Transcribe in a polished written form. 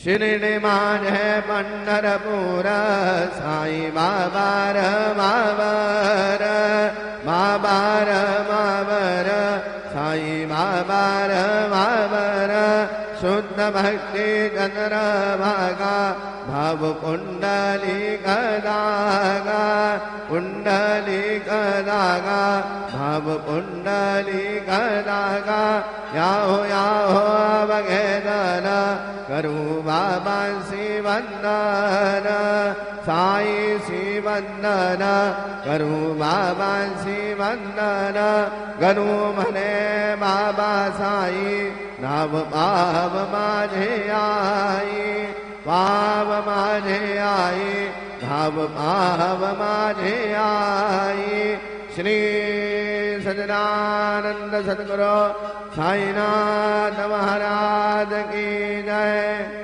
शिरडी माझे पंढरपूर साई बाबार मावर माबार मावर साई बाबार मावर शुद्ध भक्ति चंद्र भागा भाव कुंडली कदागा कुंडली कदागा भाव कुंडली कदागा याहो अवघेदन करू बाबांसी वंदन साई सी वंदन करू बाबांसी वंदन गणू म्हणे बाबा साई नाव पाव माझे आई पाव माझे आई भाव पाव माझे आई श्री सच्चिदानंद सद्गुरु साईनाथ महाराज की जय।